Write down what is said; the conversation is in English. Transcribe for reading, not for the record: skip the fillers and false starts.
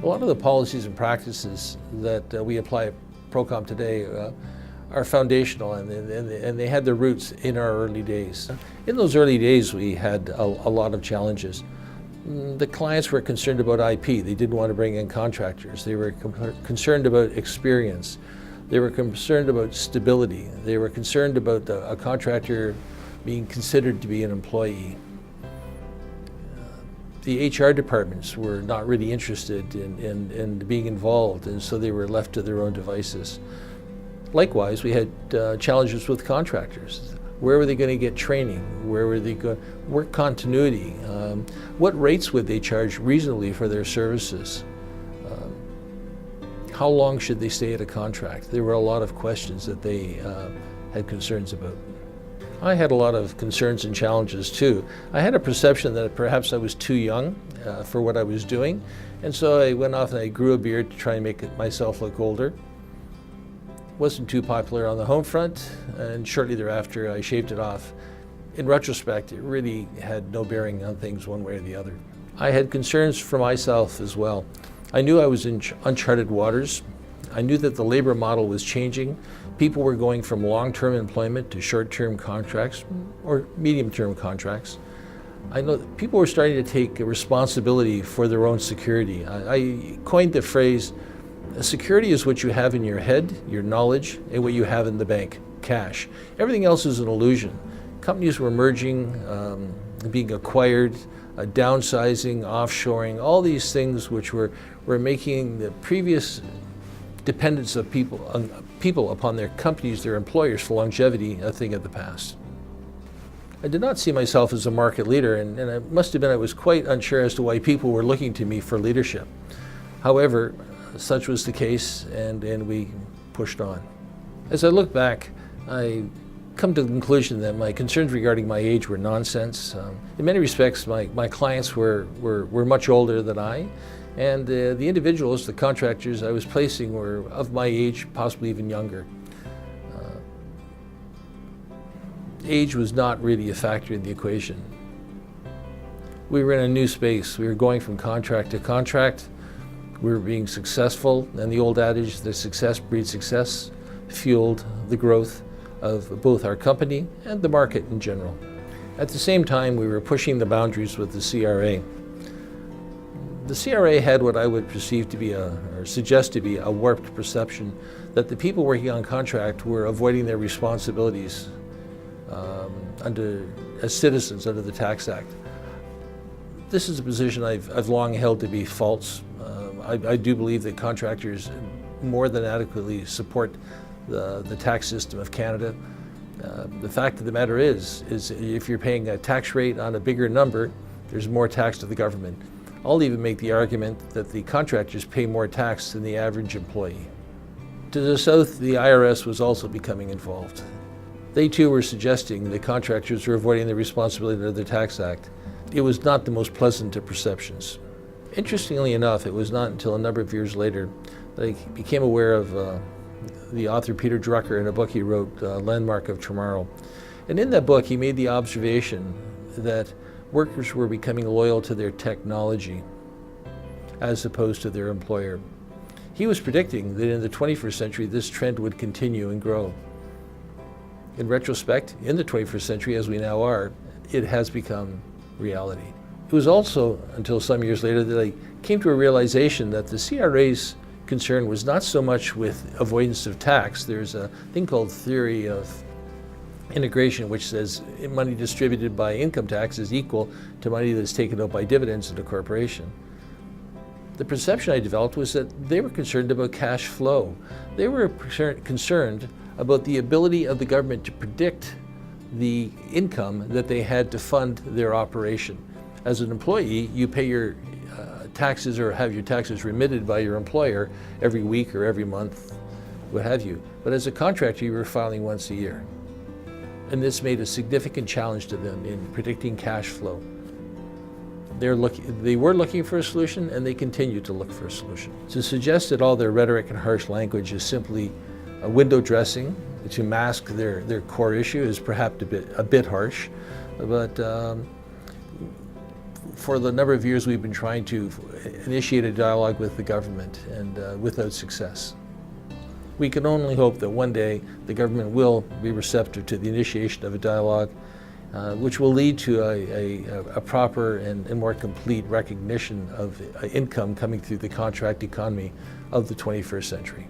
A lot of the policies and practices that we apply at Procom today are foundational, and they had their roots in our early days. In those early days, we had a lot of challenges. The clients were concerned about IP. They didn't want to bring in contractors. They were concerned about experience. They were concerned about stability. They were concerned about a contractor being considered to be an employee. The HR departments were not really interested in being involved, and so they were left to their own devices. Likewise, we had challenges with contractors. Where were they going to get training? Where were they going? Work continuity. What rates would they charge reasonably for their services? How long should they stay at a contract? There were a lot of questions that they had concerns about. I had a lot of concerns and challenges too. I had a perception that perhaps I was too young for what I was doing, and so I went off and I grew a beard to try and make myself look older. Wasn't too popular on the home front, and shortly thereafter I shaved it off. In retrospect, it really had no bearing on things one way or the other. I had concerns for myself as well. I knew I was in uncharted waters. I knew that the labor model was changing. People were going from long-term employment to short-term contracts or medium-term contracts. I know that people were starting to take responsibility for their own security. I coined the phrase, security is what you have in your head, your knowledge, and what you have in the bank, cash. Everything else is an illusion. Companies were merging, being acquired, downsizing, offshoring, all these things which were making the previous dependence of people upon their companies, their employers for longevity, a thing of the past. I did not see myself as a market leader, and I must admit I was quite unsure as to why people were looking to me for leadership. However, such was the case, and we pushed on. As I look back, I come to the conclusion that my concerns regarding my age were nonsense. In many respects, my clients were much older than I, and the individuals, the contractors I was placing were of my age, possibly even younger. Age was not really a factor in the equation. We were in a new space. We were going from contract to contract. We were being successful, and the old adage that success breeds success fueled the growth of both our company and the market in general. At the same time, we were pushing the boundaries with the CRA. The CRA had what I would perceive to be or suggest to be a warped perception that the people working on contract were avoiding their responsibilities as citizens under the Tax Act. This is a position I've long held to be false. I do believe that contractors more than adequately support the tax system of Canada. The fact of the matter is if you're paying a tax rate on a bigger number, there's more tax to the government. I'll even make the argument that the contractors pay more tax than the average employee. To the south, the IRS was also becoming involved. They too were suggesting that contractors were avoiding the responsibility under the Tax Act. It was not the most pleasant of perceptions. Interestingly enough, it was not until a number of years later that I became aware of the author Peter Drucker in a book he wrote, Landmark of Tomorrow. And in that book, he made the observation that workers were becoming loyal to their technology as opposed to their employer. He was predicting that in the 21st century, this trend would continue and grow. In retrospect, in the 21st century, as we now are, it has become reality. It was also until some years later that I came to a realization that the CRA's concern was not so much with avoidance of tax. There's a thing called theory of integration, which says money distributed by income tax is equal to money that's taken out by dividends in a corporation. The perception I developed was that they were concerned about cash flow. They were concerned about the ability of the government to predict the income that they had to fund their operation. As an employee, you pay your taxes or have your taxes remitted by your employer every week or every month, what have you. But as a contractor, you were filing once a year. And this made a significant challenge to them in predicting cash flow. They were looking for a solution, and they continue to look for a solution. To suggest that all their rhetoric and harsh language is simply a window dressing to mask their core issue is perhaps a bit harsh, but for the number of years we've been trying to initiate a dialogue with the government, and without success. We can only hope that one day the government will be receptive to the initiation of a dialogue which will lead to a proper and more complete recognition of income coming through the contract economy of the 21st century.